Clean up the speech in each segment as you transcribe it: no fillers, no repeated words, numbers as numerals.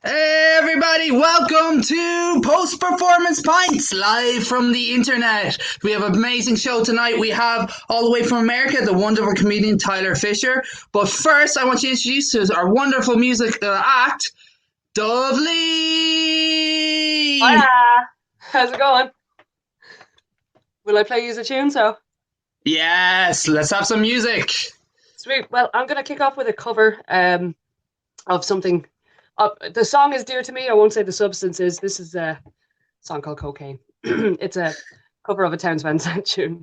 Hey everybody, welcome to Performance Pints, live from the internet. We have an amazing show tonight. We have, all the way from America, the wonderful comedian Tyler Fischer. But first, I want to introduce you to our wonderful music act, Dubh Lee! Hiya! How's it going? Will I play you a tune? Yes, let's have some music. Sweet. Well, I'm gonna kick off with a cover of something. The song is dear to me. I won't say the substance is. This is a song called Cocaine. It's a cover of a Townes Van Sant tune.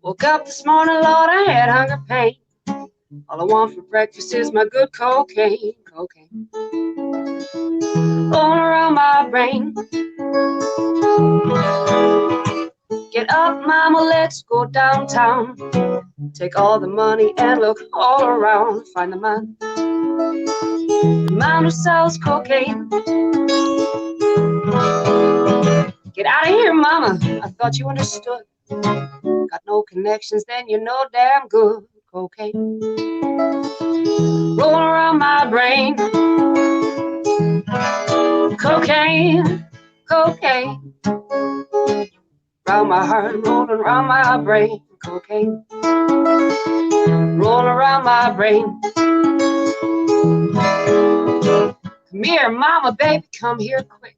Woke up this morning, Lord, I had hunger pain. All I want for breakfast is my good cocaine. Cocaine rolling around my brain. Get up, mama, let's go downtown. Take all the money and look all around. Find the man who sells cocaine. Get out of here, mama, I thought you understood. Got no connections, then you know damn good. Cocaine rolling around my brain. Cocaine, cocaine round my heart, rolling around my brain. Cocaine rolling around my brain. Come here, mama, baby, come here quick.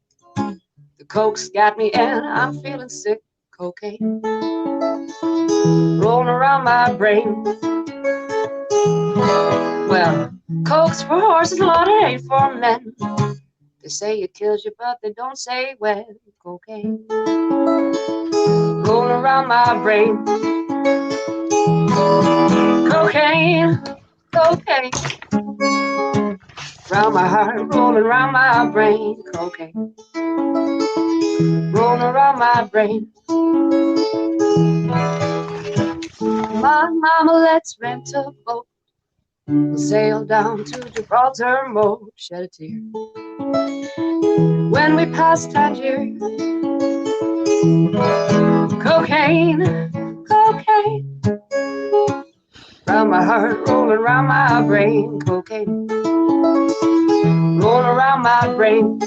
The coke's got me and I'm feeling sick. Cocaine rolling around my brain. Well, coke's for horses, Lord, it ain't for men. They say it kills you, but they don't say when. Cocaine rolling around my brain. Cocaine, cocaine round my heart, rolling around my brain. Cocaine rolling around my brain. My mama, let's rent a boat. We'll sail down to Gibraltar, Mo, shed a tear when we pass Tangier. Cocaine, cocaine round my heart, rolling around my brain. Cocaine rolling around my brain.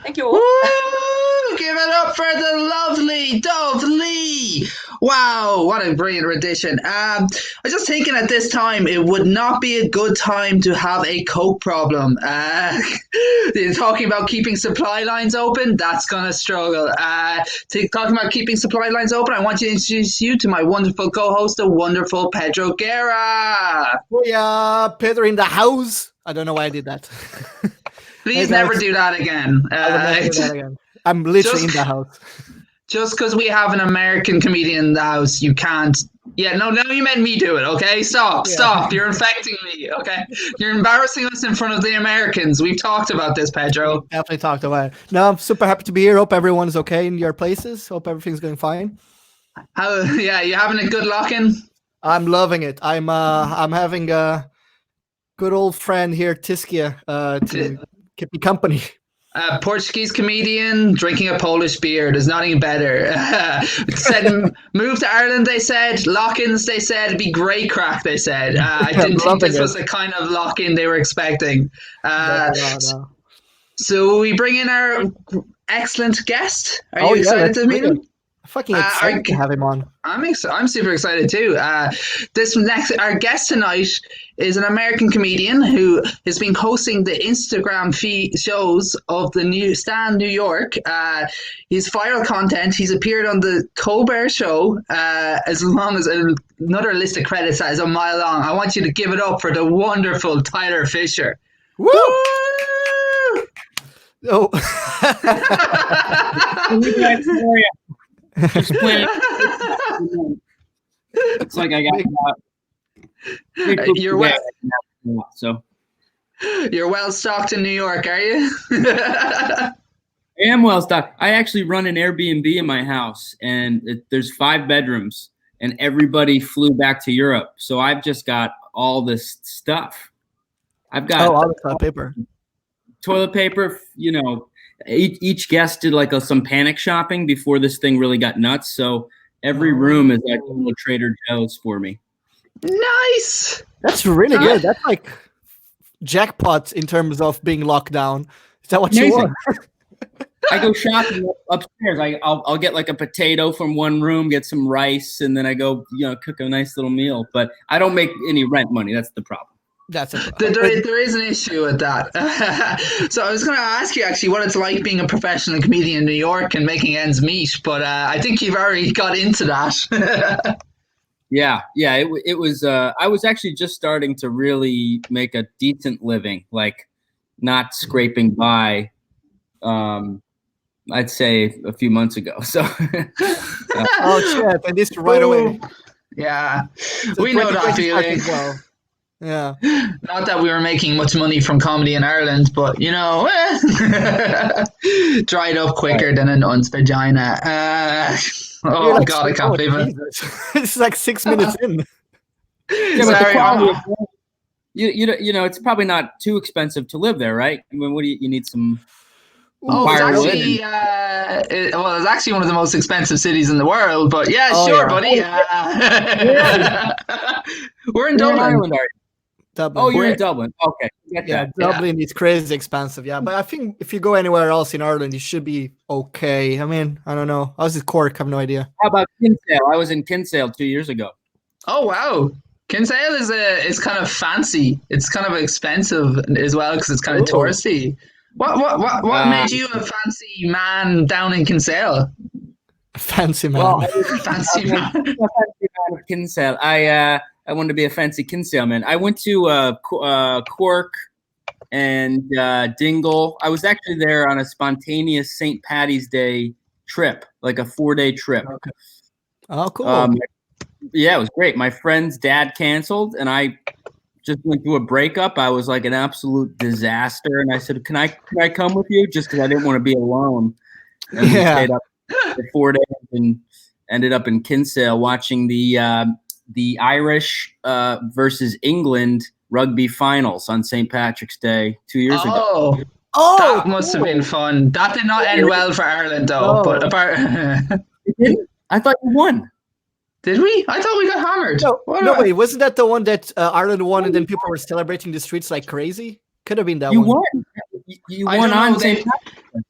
Thank you all. Woo! Give it up for the lovely Dubh Lee. Wow, what a brilliant rendition. I was just thinking at this time it would not be a good time to have a coke problem. Talking about keeping supply lines open, that's gonna struggle. Talking about keeping supply lines open, I want to introduce you to my wonderful co-host, the wonderful Pedro Guerra. Oh yeah, Pedro in the house. I don't know why I did that. Please Hey, never guys. do that again. I will never do that again. I'm literally in the house. Just because we have an American comedian in the house, you can't. Yeah, no, you meant me do it, okay? Stop. You're infecting me, okay? You're embarrassing us in front of the Americans. We've talked about this, Pedro. Definitely talked about it. No, I'm super happy to be here. Hope everyone's okay in your places. Hope everything's going fine. Yeah, you having a good lock-in? I'm loving it. I'm having a good old friend here, Tiskia, to keep me company. Portuguese comedian drinking a Polish beer. There's nothing better. Said move to Ireland. They said lock-ins. They said it'd be great crack. They said I didn't think this was the kind of lock-in they were expecting. No. So we bring in our excellent guest. Are you excited to meet him? Fucking excited to have him on. I'm super excited too. Our guest tonight is an American comedian who has been hosting the Instagram shows of the new Stand New York. His viral content. He's appeared on the Colbert Show, as long as another list of credits that is a mile long. I want you to give it up for the wonderful Tyler Fischer. Woo! Oh. Just playing. It's like I got You're well. So You're well stocked in New York, are you? I am well stocked. I actually run an Airbnb in my house, and there's 5 bedrooms, and everybody flew back to Europe. So I've just got all this stuff. I've got all the toilet paper. Toilet paper. Each guest did like some panic shopping before this thing really got nuts. So every room is like a little Trader Joe's for me. Nice. That's really good. That's like jackpot in terms of being locked down. Is that what you want? I go shopping upstairs. I'll get like a potato from one room, get some rice, and then I go cook a nice little meal. But I don't make any rent money. That's the problem. That's a problem. There is an issue with that. So I was going to ask you actually what it's like being a professional comedian in New York and making ends meet, but I think you've already got into that. Yeah. It was. I was actually just starting to really make a decent living, like not scraping by. I'd say a few months ago. So. Oh shit! And this right away. Yeah, So we know that feeling. Well. Yeah. Not that we were making much money from comedy in Ireland, but dried up quicker than an aunt's vagina. Oh God, I can't believe it. It's like 6 minutes in. Yeah, but the quality of, it's probably not too expensive to live there, right? I mean, what do you need some firewood? It's actually it's actually one of the most expensive cities in the world. But buddy. We're in Dublin. Ireland, are you? Dublin. Oh, you're in Dublin. Okay. Dublin is crazy expensive. Yeah, but I think if you go anywhere else in Ireland, you should be okay. I mean, I don't know. I was in Cork. I have no idea. How about Kinsale? I was in Kinsale 2 years ago. Oh wow, Kinsale is kind of fancy. It's kind of expensive as well because it's kind of touristy. What made you a fancy man down in Kinsale? Fancy man. Well, fancy man. A fancy man of Kinsale. I wanted to be a fancy Kinsale man. I went to Cork and Dingle. I was actually there on a spontaneous St. Paddy's Day trip, like a 4-day trip. Okay. Oh, cool. Yeah, it was great. My friend's dad canceled, and I just went through a breakup. I was like an absolute disaster, and I said, "Can I come with you?" Just because I didn't want to be alone. And we stayed up for 4 days and ended up in Kinsale watching the Irish versus England rugby finals on St. Patrick's Day 2 years ago. Oh, that must have been fun. That did not end well for Ireland, though. But It didn't? I thought you won. Did we? I thought we got hammered. No, wait. Wasn't that the one that Ireland won and then people were celebrating the streets like crazy? Could have been that you one. Won. You won on St. Patrick's.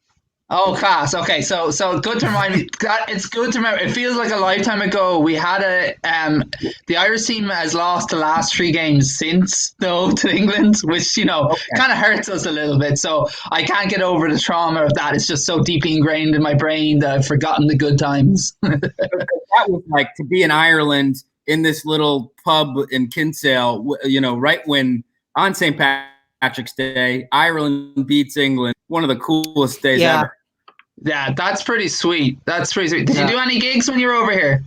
Oh, class. Okay, so good to remind me. It's good to remember. It feels like a lifetime ago. We had the Irish team has lost the last 3 games since to England, which kind of hurts us a little bit. So I can't get over the trauma of that. It's just so deeply ingrained in my brain that I've forgotten the good times. That was like to be in Ireland in this little pub in Kinsale. Right when on St. Patrick's Day, Ireland beats England. One of the coolest days ever. Yeah, that's pretty sweet. Did you do any gigs when you were over here?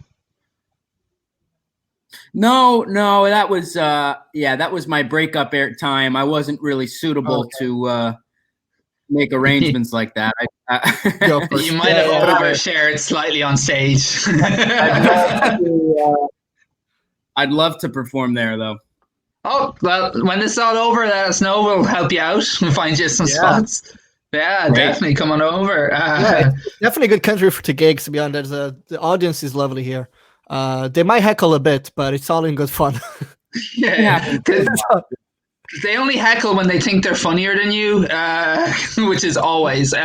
No, that was that was my breakup time. I wasn't really suitable to make arrangements like that. You might have overshared slightly on stage. I'd love to perform there, though. Oh, well, when this is all over, let us know. We'll help you out and find you some spots. Yeah, great. Definitely come on over. It's definitely a good country to gigs, to be honest. The audience is lovely here. They might heckle a bit, but it's all in good fun. Yeah. They only heckle when they think they're funnier than you, which is always. You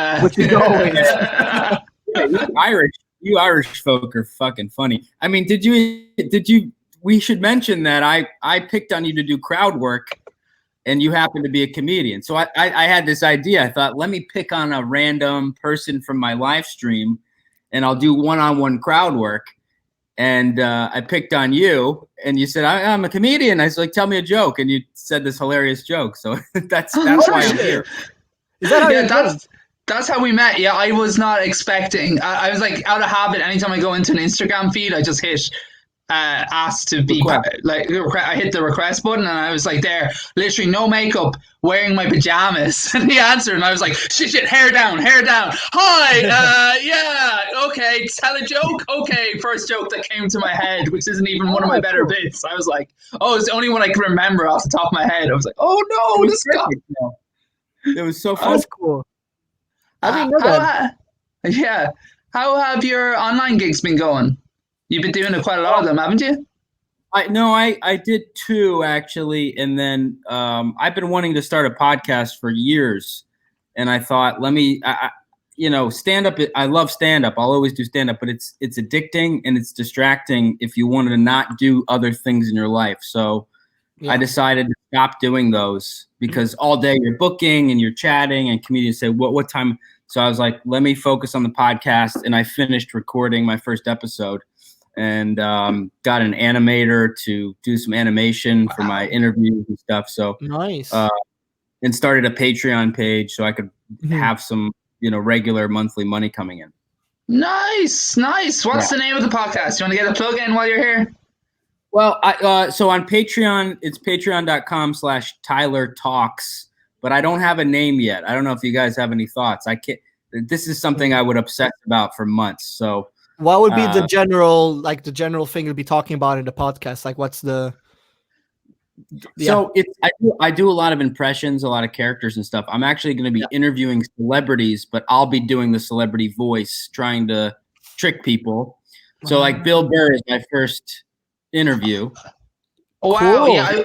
Irish folk are fucking funny. I mean, did you? We should mention that I picked on you to do crowd work, and you happen to be a comedian. So I had this idea. I thought, let me pick on a random person from my live stream, and I'll do one-on-one crowd work. And I picked on you, and you said, I'm a comedian. I was like, tell me a joke. And you said this hilarious joke. So that's why I'm here. Is that how that's how we met. Yeah, I was not expecting. I was like, out of habit, anytime I go into an Instagram feed, I just hit asked to be Request. I hit the request button, and I was like, there, literally no makeup, wearing my pajamas, and he answered, and I was like, shit, hair down. Hi, yeah, okay, tell a joke. Okay, first joke that came to my head, which isn't even one of my better bits. I was like, oh, it's the only one I can remember off the top of my head. I was like, oh no, this guy. It was so fun. That's cool. I didn't know that. Yeah. How have your online gigs been going? You've been doing quite a lot of them, haven't you? I did 2 actually, and then I've been wanting to start a podcast for years, and I thought, stand up. I love stand up. I'll always do stand up, but it's addicting and it's distracting if you wanted to not do other things in your life. So I decided to stop doing those because all day you're booking and you're chatting, and comedians say, what time? So I was like, let me focus on the podcast, and I finished recording my first episode. And got an animator to do some animation for my interviews and stuff. So nice. And started a Patreon page so I could have some, regular monthly money coming in. Nice. What's the name of the podcast? You want to get a plug in while you're here? Well, so on Patreon, it's patreon.com/Tyler Talks, but I don't have a name yet. I don't know if you guys have any thoughts. This is something I would obsess about for months. So. What would be the general thing you'll be talking about in the podcast? Like, what's the? So I do a lot of impressions, a lot of characters and stuff. I'm actually going to be interviewing celebrities, but I'll be doing the celebrity voice, trying to trick people. So like Bill Burr is my first interview. Oh, wow, cool. Yeah,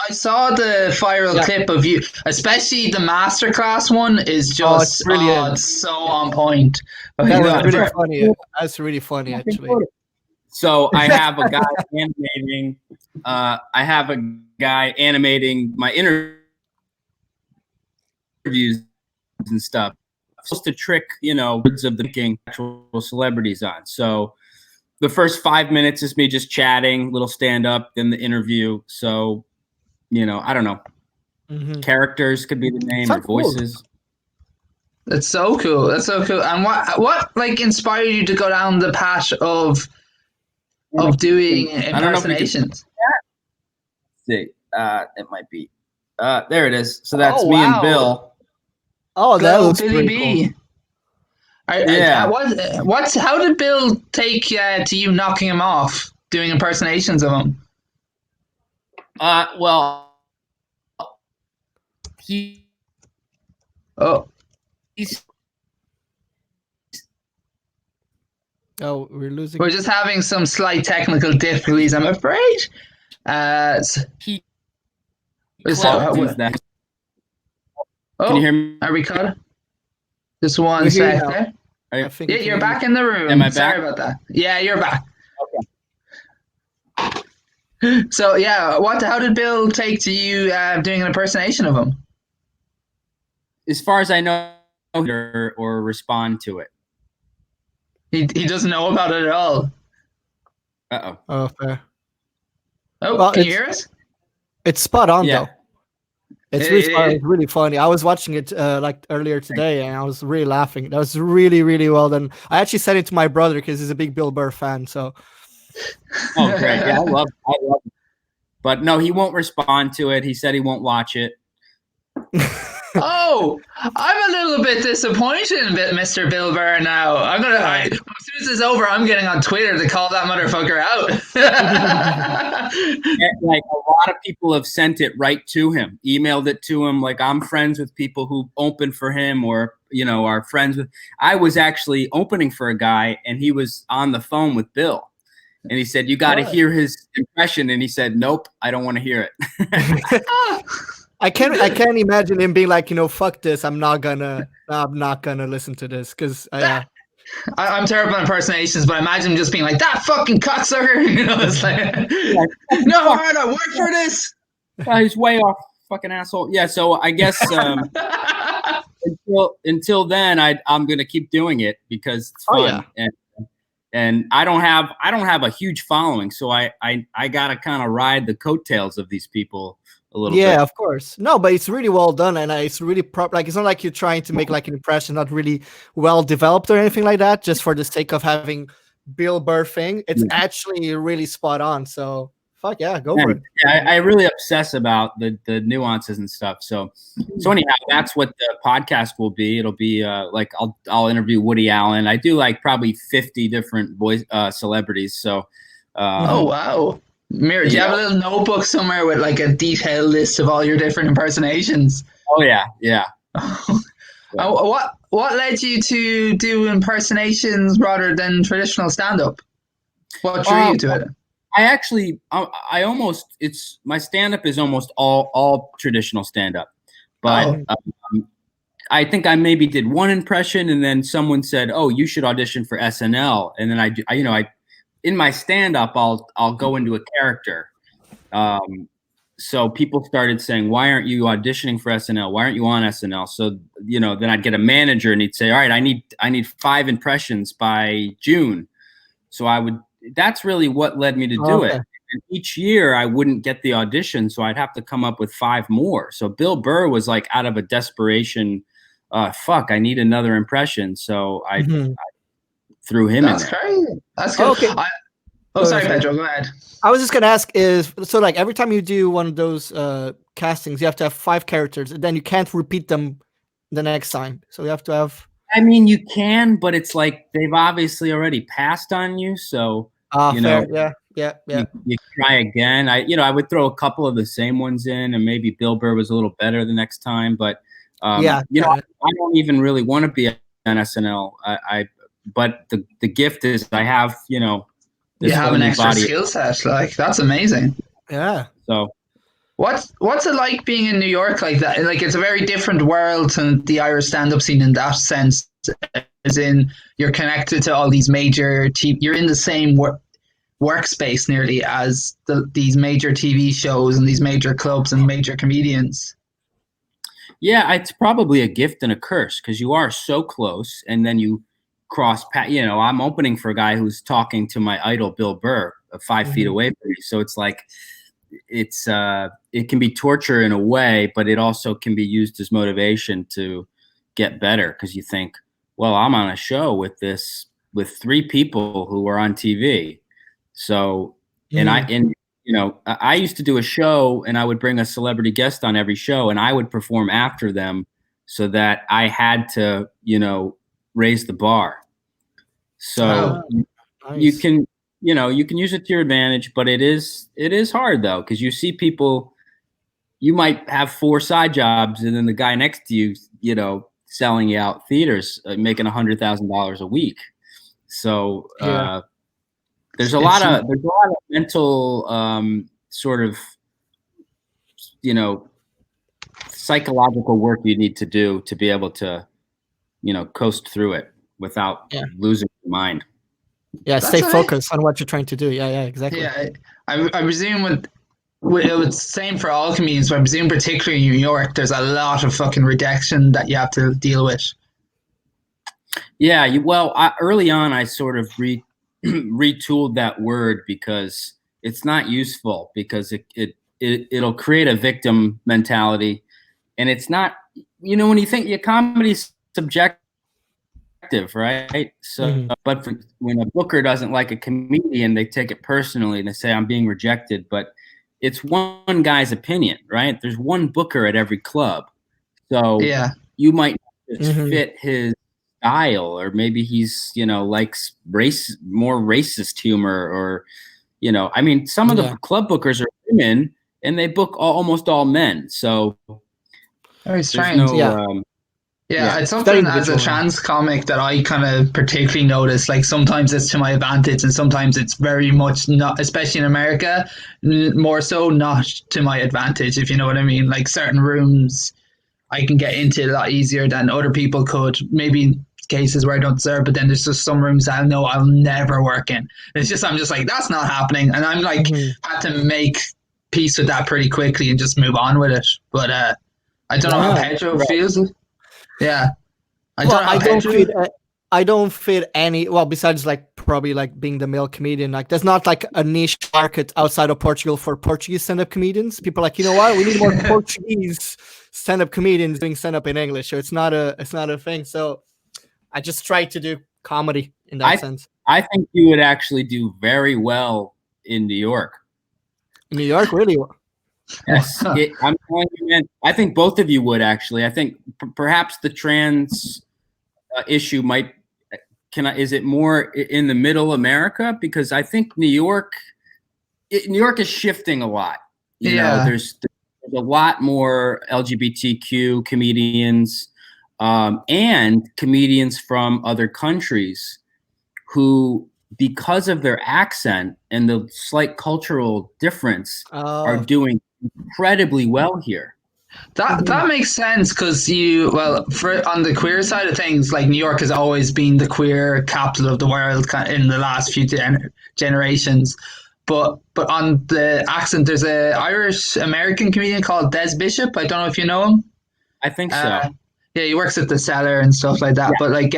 I saw the viral clip of you, especially the masterclass one is just brilliant. It's so on point. That's really funny. That's really funny, actually. So I have a guy animating. I have a guy animating my interviews and stuff. Supposed to trick, words of the king, actual celebrities on. So. The first 5 minutes is me just chatting, little stand up, then the interview. So, I don't know. Characters could be the name or voices. That's so cool. And what inspired you to go down the path of doing impersonations? See, it might be. There it is. So that's me and Bill. Oh, that looks Billy pretty B. Cool. How did Bill take to you knocking him off, doing impersonations of him? Well, he's. Oh, we're losing. We're just having some slight technical difficulties, I'm afraid. Can you hear me? Are we cut? Just one sec. Yeah, you're back in the room. Am I back? Sorry about that. Yeah, you're back. Okay. So yeah, how did Bill take to you doing an impersonation of him? As far as I know, or respond to it. He doesn't know about it at all. Uh-oh. Oh, fair. Oh, well, can you hear us? It's spot on though. It's really funny. I was watching it earlier today, and I was really laughing. That was really, really well done. I actually sent it to my brother because he's a big Bill Burr fan. So. Oh, great! Yeah, I love it. But no, he won't respond to it. He said he won't watch it. Oh, I'm a little bit disappointed in Mr. Bill Burr now. As soon as it's over, I'm getting on Twitter to call that motherfucker out. Like a lot of people have sent it right to him, emailed it to him. Like I'm friends with people who open for him, or are friends with. I was actually opening for a guy, and he was on the phone with Bill, and he said, "You got to hear his impression," and he said, "Nope, I don't want to hear it." I can't imagine him being like, fuck this. I'm not gonna listen to this because I'm terrible at impersonations, but I imagine him just being like, that fucking cocksucker. It's like, no, I work for this. He's way off, fucking asshole. Yeah, so I guess until then, I'm gonna keep doing it because it's fun. And I don't have a huge following, so I gotta kind of ride the coattails of these people a little bit. Yeah, of course. No, but it's really well done, and it's really proper. Like, it's not like you're trying to make like an impression not really well developed or anything like that, just for the sake of having Bill Burr thing, it's Yeah. actually really spot on. So fuck yeah, go for it. Yeah, I really obsess about the nuances and stuff. So anyhow, that's what the podcast will be. It'll be like I'll interview Woody Allen. I do like probably 50 different voice celebrities. So Oh wow. Mira, do you have a little notebook somewhere with like a detailed list of all your different impersonations? Oh yeah. What led you to do impersonations rather than traditional stand-up? What drew you to it? I actually, I almost, my stand-up is almost all traditional stand-up, but I think I maybe did one impression, and then someone said, "Oh, you should audition for SNL," and then I in my stand-up, I'll go into a character. So people started saying, "Why aren't you auditioning for SNL? Why aren't you on SNL?" So then I'd get a manager, and he'd say, "All right, I need 5 impressions by June." So that's really what led me to do it. And each year I wouldn't get the audition, so I'd have to come up with 5 more. So Bill Burr was like out of a desperation, I need another impression. So I through him That's in there. crazy. That's good. Okay. Sorry, Pedro. Go ahead. I was just gonna ask so like every time you do one of those castings, you have to have 5 characters, and then you can't repeat them the next time. So you have to have. I mean, you can, but it's like they've obviously already passed on you. So fair. Yeah. You try again. I would throw a couple of the same ones in, and maybe Bill Burr was a little better the next time. But I don't even really want to be on SNL. But the gift is I have you have an extra skill set. Like that's amazing. Yeah. So what's it like being in New York like that? Like it's a very different world to the Irish stand-up scene in that sense. As in, you're connected to all these major you're in the same workspace nearly as these major TV shows and these major clubs and major comedians. Yeah, it's probably a gift and a curse because you are so close, and then you cross path. I'm opening for a guy who's talking to my idol Bill Burr 5 feet away from me. So it's like it can be torture in a way, but it also can be used as motivation to get better because you think, well, I'm on a show with 3 people who are on TV. So, I used to do a show, and I would bring a celebrity guest on every show, and I would perform after them so that I had to, raise the bar. So nice. you can use it to your advantage, but it is hard though, because you see people, you might have 4 side jobs, and then the guy next to you, selling you out theaters, making $100,000 a week. So there's a lot of mental sort of psychological work you need to do to be able to coast through it without losing your mind. Yeah, stay focused on what you're trying to do. Yeah, exactly. Yeah, I presume it's same for all comedians, but I presume particularly in New York, there's a lot of fucking rejection that you have to deal with. Yeah, early on, I sort of retooled that word because it's not useful because it'll create a victim mentality, and it's not. When you think your comedy's subjective, right? So, but when a booker doesn't like a comedian, they take it personally and they say, "I'm being rejected." But it's one guy's opinion, right? There's one booker at every club, so you might just fit his style, or maybe he's likes more racist humor, or some of the club bookers are women and they book almost all men. So very strange. It's something as a trans comic that I kind of particularly notice. Like sometimes it's to my advantage, and sometimes it's very much not, especially in America, more so not to my advantage, if you know what I mean. Like certain rooms I can get into a lot easier than other people could. Maybe cases where I don't deserve, but then there's just some rooms that I know I'll never work in. I'm just like, that's not happening. And I'm like, had to make peace with that pretty quickly and just move on with it. But I don't know how Pedro feels. Yeah. I don't fit any, besides like probably like being the male comedian, like there's not like a niche market outside of Portugal for Portuguese stand-up comedians. People are like, you know what, we need more Portuguese stand-up comedians doing stand-up in English. So it's not a thing. So I just try to do comedy in that sense. I think you would actually do very well in New York. In New York, really? Yes, I'm telling you, man. I think both of you would actually. I think perhaps the trans issue might. Is it more in the middle America? Because I think New York is shifting a lot. You know, there's a lot more LGBTQ comedians and comedians from other countries who, because of their accent and the slight cultural difference, are doing incredibly well here. That makes sense because on the queer side of things, like New York has always been the queer capital of the world in the last few generations. But on the accent, there's a Irish American comedian called Des Bishop. I don't know if you know him. I think so. Yeah, he works at the Cellar and stuff like that. Yeah. But like,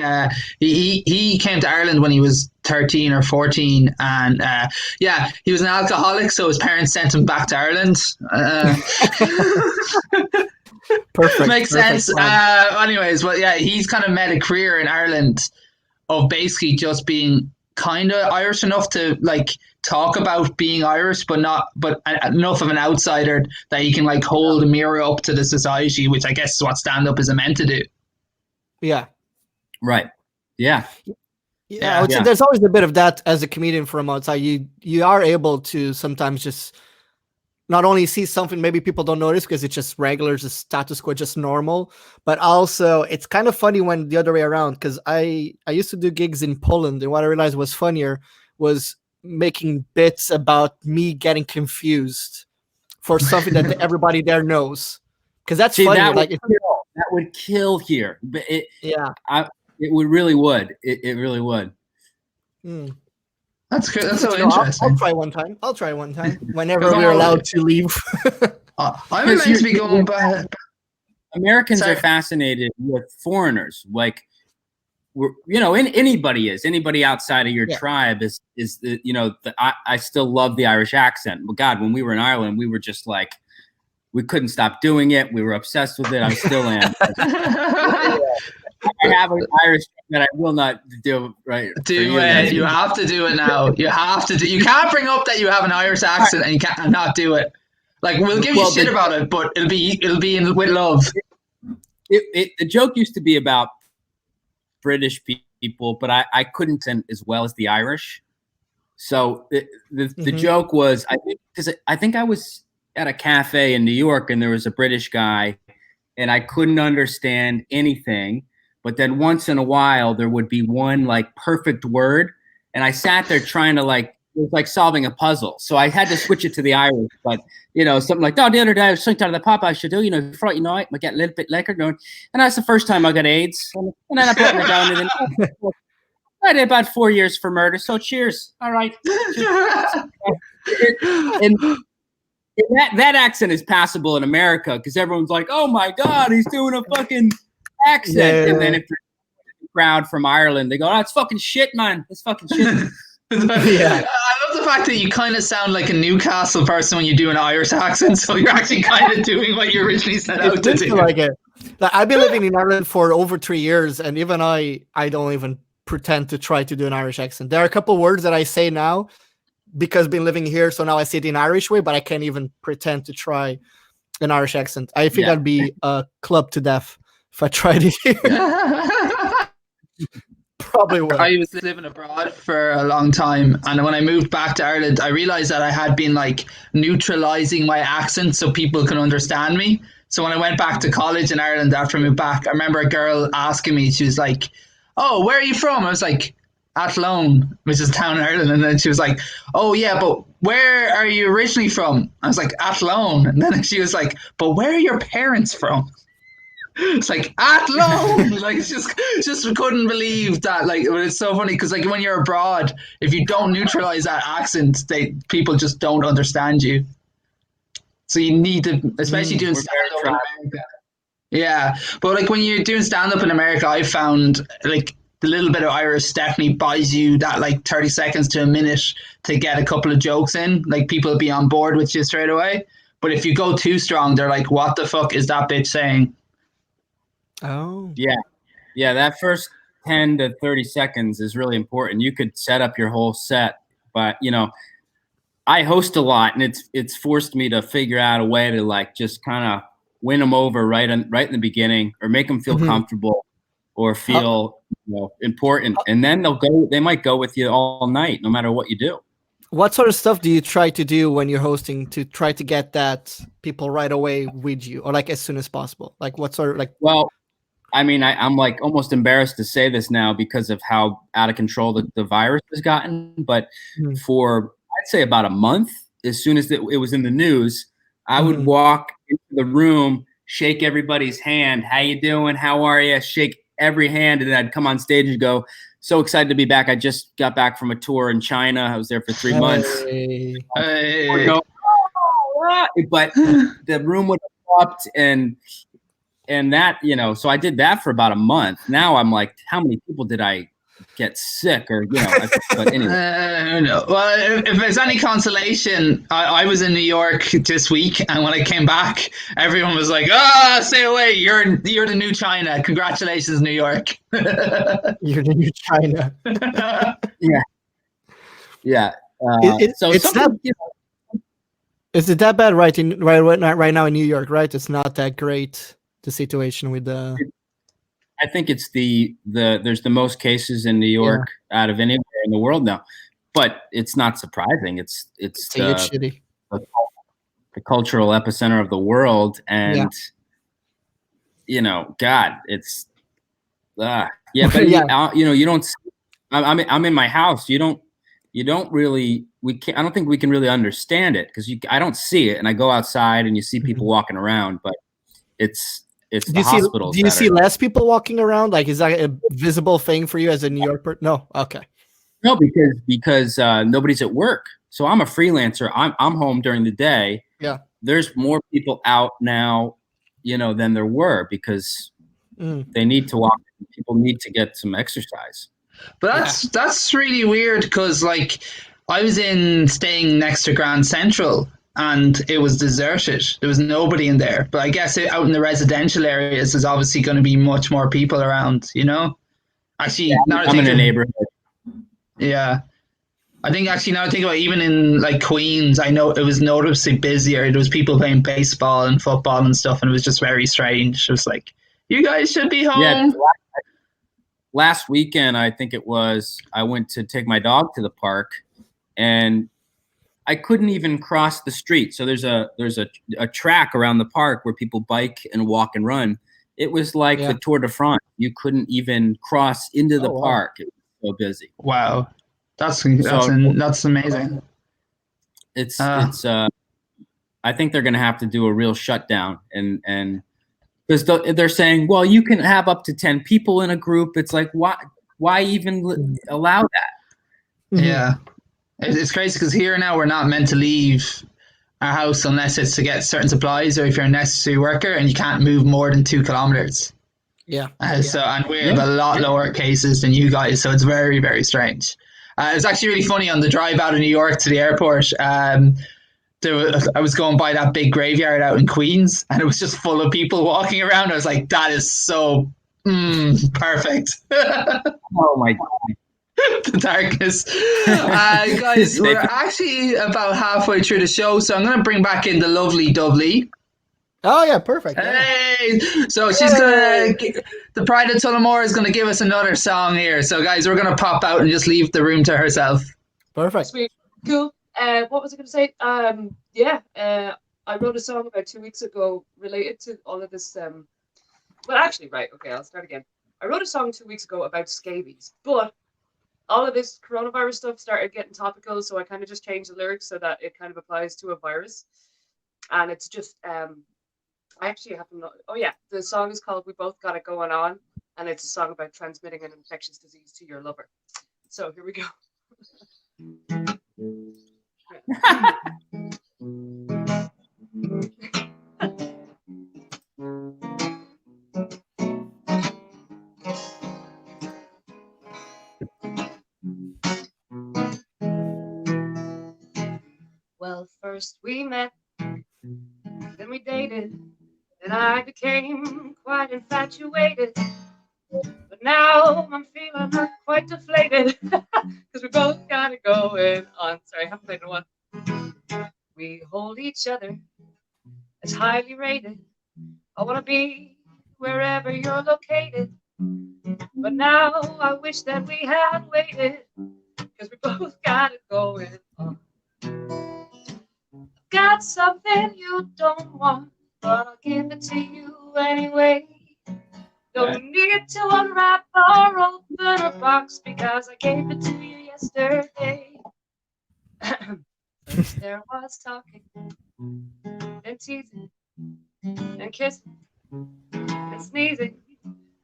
he came to Ireland when he was 13 or 14, and he was an alcoholic, so his parents sent him back to Ireland. Perfect. Makes sense. Anyways, but yeah, he's kind of made a career in Ireland of basically just being kind of Irish enough to like talk about being Irish, but enough of an outsider that he can like hold a mirror up to the society, which I guess is what stand-up is meant to do. Yeah. Right. Yeah. Yeah. I would say there's always a bit of that as a comedian from outside. You are able to sometimes just not only see something maybe people don't notice because it's just regular, just status quo, just normal, but also it's kind of funny when the other way around, because I used to do gigs in Poland, and what I realized was funnier was making bits about me getting confused for something that everybody there knows, because that's funny. That would kill here. But it would really would. It really would. That's good. That's so interesting. I'll try one time whenever we're allowed to leave. I'm meant to be going back. Americans are fascinated with foreigners. Like, anybody outside of your tribe is I still love the Irish accent. But God, when we were in Ireland, we were just like, we couldn't stop doing it. We were obsessed with it. I still am. I have an Irish that I will not do. Right? Do it. You have to do it now. You have to do. You can't bring up that you have an Irish accent and you can't not do it. Like, we'll give you shit about it, but it'll be with love. The joke used to be about British people, but I couldn't sing as well as the Irish. So the joke was, I think I was at a cafe in New York and there was a British guy and I couldn't understand anything. But then once in a while there would be one like perfect word, and I sat there trying to it was like solving a puzzle. So I had to switch it to the Irish, but something like, the other day I was thinking out of the pop I should do, Friday night, I get a little bit liquor, and that's the first time I got AIDS. And then I put me down and then I did about 4 years for murder. So cheers. All right. And that accent is passable in America because everyone's like, oh my God, he's doing a fucking accent. Yeah. And then if you're a crowd from Ireland, they go, oh, it's fucking shit, man. It's fucking shit. Yeah. I love the fact that you kind of sound like a Newcastle person when you do an Irish accent, so you're actually kind of doing what you originally set out to do. Like it. Like, I've been living in Ireland for over 3 years, and even I don't even pretend to try to do an Irish accent. There are a couple words that I say now because I've been living here, so now I say it in Irish way, but I can't even pretend to try an Irish accent. I think I'd be clubbed to death if I tried it here. Probably would. I was living abroad for a long time, and when I moved back to Ireland, I realized that I had been neutralizing my accent so people can understand me. So when I went back to college in Ireland after I moved back, I remember a girl asking me, she was like, oh, where are you from? I was like, Athlone, which is a town in Ireland. And then she was like, oh yeah, but where are you originally from? I was like, Athlone. And then she was like, but where are your parents from? It's like, Athlone. Just couldn't believe that. It's so funny because when you're abroad, if you don't neutralize that accent, people just don't understand you. So you need to, especially doing stand-up in America. Yeah, but when you're doing stand-up in America, I found the little bit of Irish definitely buys you that 30 seconds to a minute to get a couple of jokes in. People will be on board with you straight away. But if you go too strong, they're like, what the fuck is that bitch saying? Oh. Yeah. Yeah, that first 10 to 30 seconds is really important. You could set up your whole set, but I host a lot, and it's forced me to figure out a way to like just kind of win them over right in the beginning, or make them feel comfortable or feel important, and then they might go with you all night, no matter what you do. What sort of stuff do you try to do when you're hosting to try to get that people right away with you, or like as soon as possible? Like what sort of like? Well, I mean, I'm like almost embarrassed to say this now because of how out of control the virus has gotten. But for I'd say about a month, as soon as it was in the news, I would walk into the room, shake everybody's hand. How you doing? How are you? Shake every hand, and then I'd come on stage and go, so excited to be back. I just got back from a tour in China. I was there for 3 months. Hey. But the room would erupt, and that, so I did that for about a month. Now I'm like, how many people did I get sick, or but anyway. No. Well, if there's any consolation, I was in New York this week, and when I came back, everyone was like, stay away, you're the new China. Congratulations, New York. You're the new China. Yeah. Is it that bad right now in New York, right? It's not that great, the situation with the... I think it's there's the most cases in New York out of anywhere in the world now, but it's not surprising. It's shitty. The cultural epicenter of the world, and God, it's but you don't. I'm in my house. You don't really. I don't think we can really understand it because I don't see it, and I go outside and you see people walking around, but it's the hospitals. Do you see less people walking around? Like, is that a visible thing for you as a New York person? No. Okay. No, because nobody's at work. So I'm a freelancer. I'm home during the day. Yeah. There's more people out now, than there were, because they need to walk. People need to get some exercise. But that's really weird, because like I was staying next to Grand Central, and it was deserted. There was nobody in there. But I guess out in the residential areas, there's obviously going to be much more people around, Actually, I'm in a neighborhood. Yeah. I think actually, now I think about it, even in like Queens, I know it was noticeably busier. There was people playing baseball and football and stuff, and it was just very strange. It was like, you guys should be home. Yeah, last weekend, I think it was, I went to take my dog to the park, and I couldn't even cross the street. So there's a track around the park where people bike and walk and run. It was like the Tour de France. You couldn't even cross into the park. It was so busy. Wow, that's amazing. It's I think they're going to have to do a real shutdown, and because they're saying, well, you can have up to 10 people in a group. It's like, why even allow that? Yeah. It's crazy because here now we're not meant to leave our house unless it's to get certain supplies, or if you're a necessary worker, and you can't move more than 2 kilometers. Yeah. So, and we have a lot lower cases than you guys, so it's very, very strange. It's actually really funny on the drive out of New York to the airport. I was going by that big graveyard out in Queens, and it was just full of people walking around. I was like, that is so perfect. Oh my God. The darkness. Guys, we're actually about halfway through the show, so I'm going to bring back in the lovely Dubh Lee. Oh, yeah, perfect. Hey! So she's going to, the Pride of Tullamore is going to give us another song here. So, guys, we're going to pop out and just leave the room to herself. Perfect. Sweet. Cool. What was I going to say? I wrote a song about 2 weeks ago related to all of this. Well, actually, right. Okay, I'll start again. I wrote a song 2 weeks ago about scabies, but all of this coronavirus stuff started getting topical, so I kind of just changed the lyrics so that it kind of applies to a virus. And it's just, I actually have to know. Oh yeah, the song is called "We Both Got It Going On," and it's a song about transmitting an infectious disease to your lover. So here we go. Well, first we met, then we dated, and I became quite infatuated. But now I'm feeling quite deflated because we both got it going on. Sorry, I haven't played in a while. We hold each other as highly rated. I want to be wherever you're located. But now I wish that we had waited because we both got it going on. Got something you don't want, but I'll give it to you anyway. Don't need to unwrap or open a box because I gave it to you yesterday. First there was talking, then teasing, and kissing, and sneezing,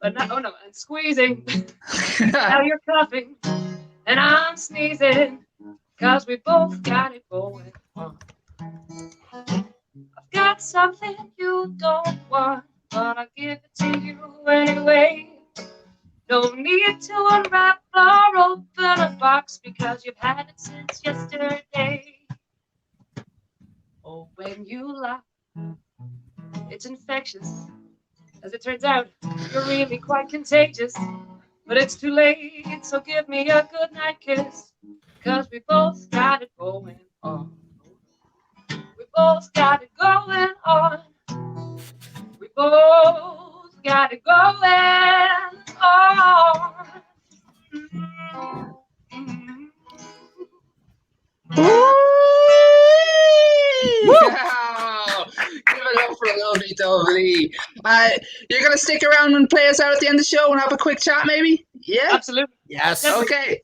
but now, oh no, and squeezing. Now you're coughing, and I'm sneezing, cause we both got it going on. I've got something you don't want, but I'll give it to you anyway. No need to unwrap or open a box because you've had it since yesterday. Oh, when you laugh, it's infectious. As it turns out, you're really quite contagious. But it's too late, so give me a good night kiss. Cause we both got it going on. We both got it going on. We both got it going on. Wow. Give it up for lovely Dubh Lee. You're going to stick around and play us out at the end of the show and have a quick chat, maybe? Yeah? Absolutely. Yes. Okay.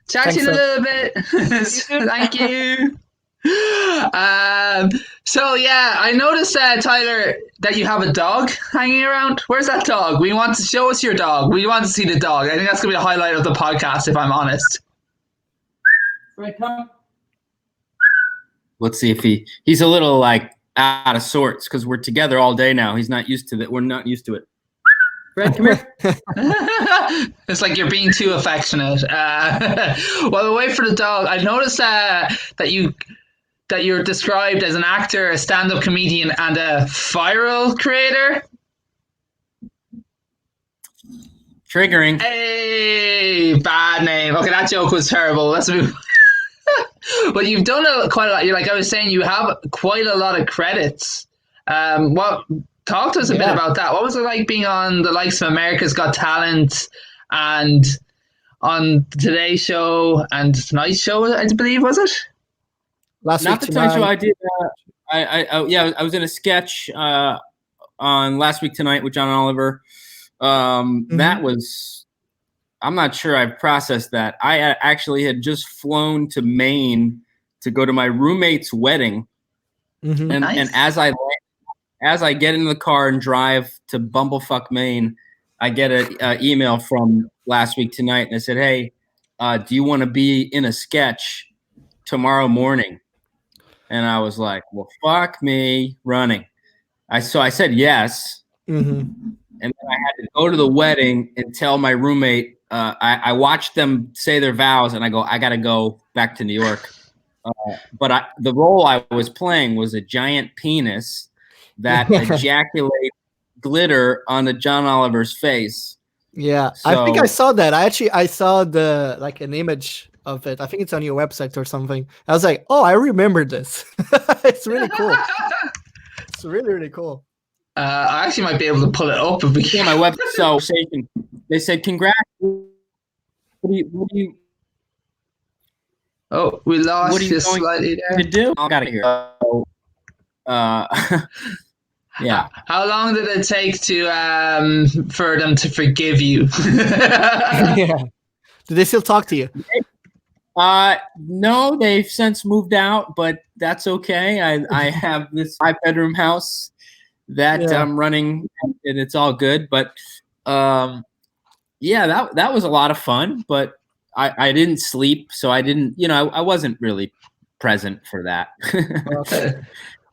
Chat to you in a little bit. Thank you. So yeah, I noticed, Tyler, that you have a dog hanging around. Where's that dog? We want to show us your dog. We want to see the dog. I think that's going to be the highlight of the podcast, if I'm honest. Right, Tom? Let's see if he's a little like out of sorts because we're together all day now. He's not used to that. We're not used to it. Fred, come here. It's like you're being too affectionate. While we wait for the dog, I noticed that you're described as an actor, a stand-up comedian, and a viral creator. Triggering. Hey, bad name. Okay, that joke was terrible. Let's move. But you've done quite a lot. Like I was saying, you have quite a lot of credits. Talk to us a bit about that. What was it like being on the likes of America's Got Talent and on Today's Show and Tonight's Show, I believe, was it? Not the Tonight Show. I did. I was in a sketch on Last Week Tonight with John Oliver. That was. I'm not sure I've processed that. I actually had just flown to Maine to go to my roommate's wedding, and as I get in the car and drive to Bumblefuck, Maine, I get an email from Last Week Tonight, and they said, "Hey, do you want to be in a sketch tomorrow morning?" And I was like, "Well, fuck me, running." So I said yes, and then I had to go to the wedding and tell my roommate. I watched them say their vows, and I go, I got to go back to New York. But the role I was playing was a giant penis that ejaculates glitter onto John Oliver's face. Yeah, so, I think I saw that. I saw an image of it. I think it's on your website or something. I was like, oh, I remember this. It's really cool. It's really, really cool. I actually might be able to pull it up if we can. My website. So they said, "Congrats." What do you? Oh, we lost. What are you going slightly there. to do? I gotta hear. Yeah. How long did it take to for them to forgive you? Yeah. Do they still talk to you? No, they've since moved out, but that's okay. I have this 5-bedroom house that I'm running, and it's all good. But that was a lot of fun. But I didn't sleep, so I didn't. I wasn't really present for that. Okay.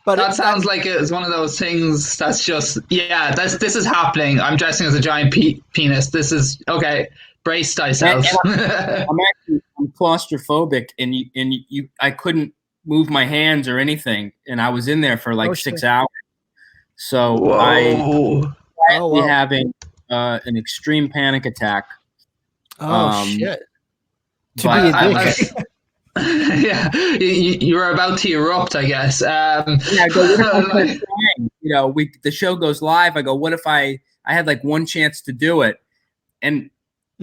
But that sounds like it's one of those things that's just this is happening. I'm dressing as a giant penis. This is okay. Brace thyself. I'm claustrophobic, and I couldn't move my hands or anything, and I was in there for like 6 hours. So I was having an extreme panic attack Oh shit! To but be a I- dick. yeah, you were about to erupt, I guess. Yeah, I go, what if I start crying? You know, the show goes live. I go, what if I had like one chance to do it, and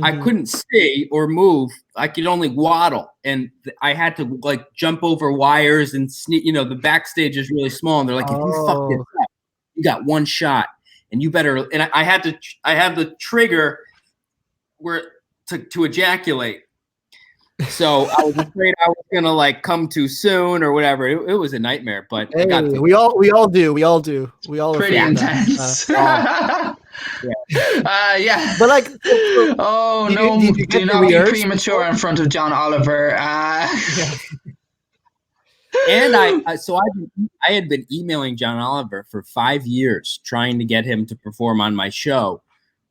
I couldn't see or move. I could only waddle, and I had to like jump over wires and sneak. You know, the backstage is really small, and they're like, if you fuck this up, you got one shot, and you better. And I had the trigger where to ejaculate. So I was afraid I was gonna like come too soon or whatever. It was a nightmare, but Hey, I got through. we all do. We all pretty have that. intense. Yeah. Yeah. But like, Oh Did no! you get Do to not be rehearse premature in front of John Oliver. And I had been emailing John Oliver for 5 years, trying to get him to perform on my show.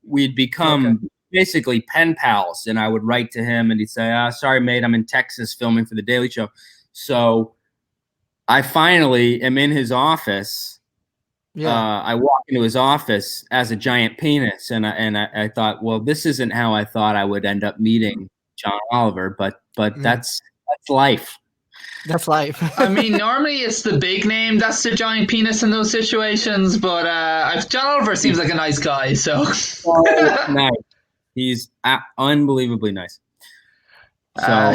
We'd become basically pen pals, and I would write to him, and he'd say, "Sorry, mate, I'm in Texas filming for the Daily Show." So I finally am in his office. I walk into his office as a giant penis, and I thought, well, this isn't how I thought I would end up meeting John Oliver, but that's life. That's life. I mean, normally it's the big name that's the giant penis in those situations, but John Oliver seems like a nice guy, so. Nice. He's unbelievably nice. So,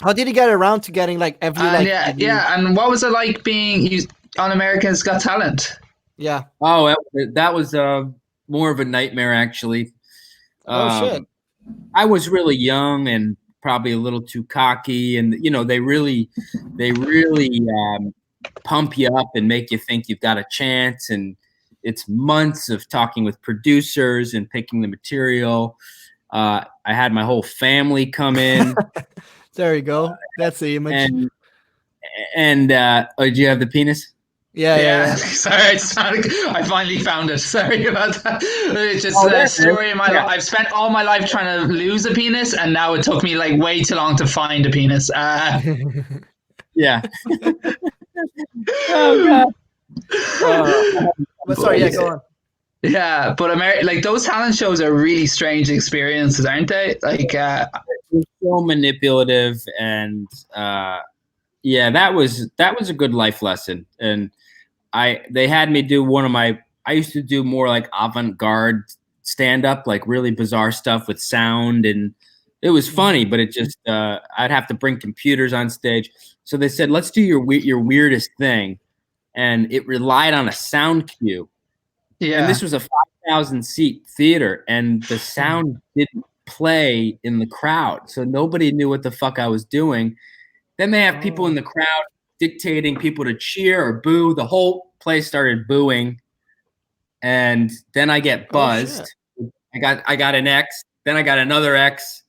how did you get around to getting like every like? Yeah. And what was it like being on America's Got Talent? Yeah. Oh, that was more of a nightmare, actually. Shit. I was really young and probably a little too cocky, and you know they really pump you up and make you think you've got a chance, and it's months of talking with producers and picking the material. I had my whole family come in. There you go. That's the image. And do you have the penis? Yeah. Sorry, I finally found it. Sorry about that. It's just a story in my life. I've spent all my life trying to lose a penis, and now it took me like way too long to find a penis. Yeah. Oh God. But sorry, go on. Yeah, but like those talent shows are really strange experiences, aren't they? Like, they're so manipulative, and that was a good life lesson. And they had me do I used to do more like avant-garde stand-up, like really bizarre stuff with sound, and it was funny, but it just I'd have to bring computers on stage. So they said, let's do your weirdest thing, and it relied on a sound cue. Yeah. And this was a 5,000 seat theater, and the sound didn't play in the crowd, so nobody knew what the fuck I was doing. Then they have people in the crowd dictating people to cheer or boo. The whole place started booing, and then I get buzzed. I got an X, then I got another X,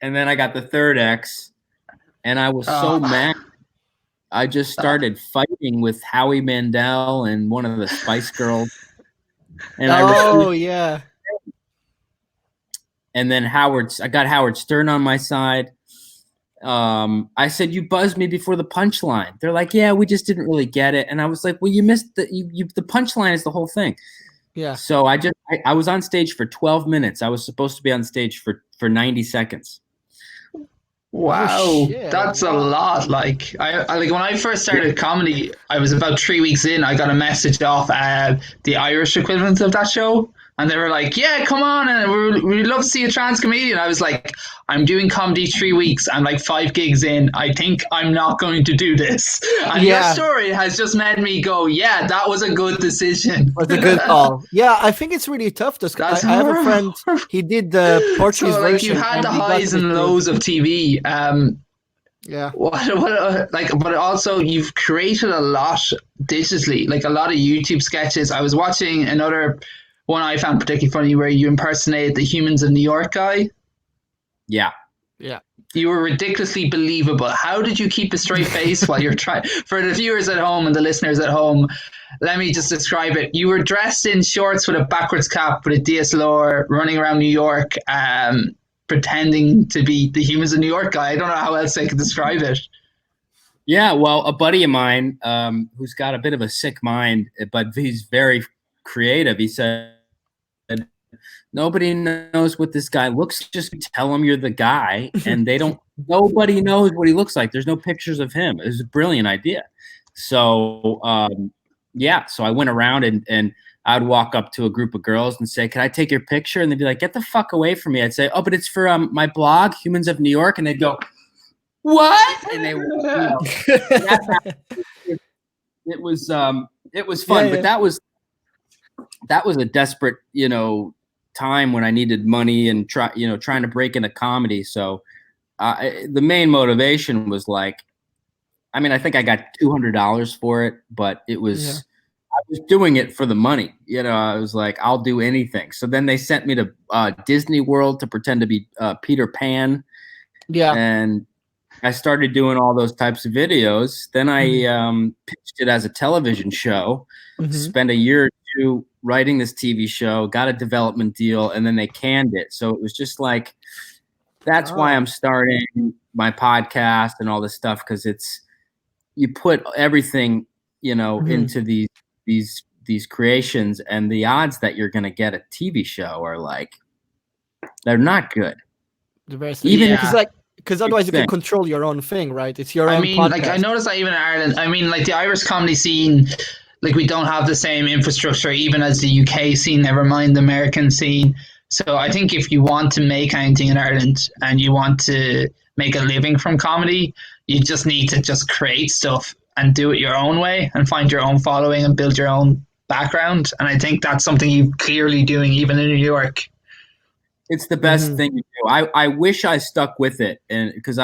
and then I got the third X, and I was so mad. I just started fighting with Howie Mandel and one of the Spice Girls. And and then I got Howard Stern on my side. I said, you buzzed me before the punchline. They're like, yeah, we just didn't really get it. And I was like, well, you missed the punchline is the whole thing. Yeah. So I was on stage for 12 minutes. I was supposed to be on stage for 90 seconds. Wow, that's a lot. Like I like when I first started comedy, I was about 3 weeks in. I got a message off the Irish equivalent of that show, and they were like, "Yeah, come on, and we'd love to see a trans comedian." I was like, "I'm doing comedy 3 weeks. I'm like 5 gigs in. I think I'm not going to do this." And your story has just made me go, "Yeah, that was a good decision. Was a good call." Yeah, I think it's really tough. I have a friend. He did the Portuguese version. You had the highs and lows of TV. But also you've created a lot digitally, like a lot of YouTube sketches. I was watching another one I found particularly funny where you impersonated the Humans of New York guy. Yeah. You were ridiculously believable. How did you keep a straight face while you're trying? For the viewers at home and the listeners at home, let me just describe it. You were dressed in shorts with a backwards cap with a DSLR, running around New York, pretending to be the Humans of New York guy. I don't know how else I could describe it. Yeah, well, a buddy of mine who's got a bit of a sick mind, but he's very creative. He said, nobody knows what this guy looks. Just tell him you're the guy, and they don't. Nobody knows what he looks like. There's no pictures of him. It was a brilliant idea. So so I went around and I'd walk up to a group of girls and say, "Can I take your picture?" And they'd be like, "Get the fuck away from me." I'd say, "Oh, but it's for my blog, Humans of New York," and they'd go, "What?" And they, it was fun, but that was a desperate, time when I needed money and trying to break into comedy. So the main motivation was like, I mean, I think I got $200 for it, but it was, I was doing it for the money. I was like, I'll do anything. So then they sent me to Disney World to pretend to be Peter Pan. Yeah. And I started doing all those types of videos. Then I pitched it as a television show, spent a year or two writing this TV show, got a development deal, and then they canned it. So it was just like, that's why I'm starting my podcast and all this stuff, because you put everything, into these creations, and the odds that you're going to get a TV show are like, they're not good. Even because otherwise you can control your own thing, right? It's your own podcast. Like I noticed that even in Ireland, like the Irish comedy scene, like we don't have the same infrastructure even as the UK scene, never mind the American scene. So I think if you want to make anything in Ireland and you want to make a living from comedy, you just need to just create stuff and do it your own way and find your own following and build your own background. And I think that's something you're clearly doing even in New York. It's the best thing to do. I wish I stuck with it, and because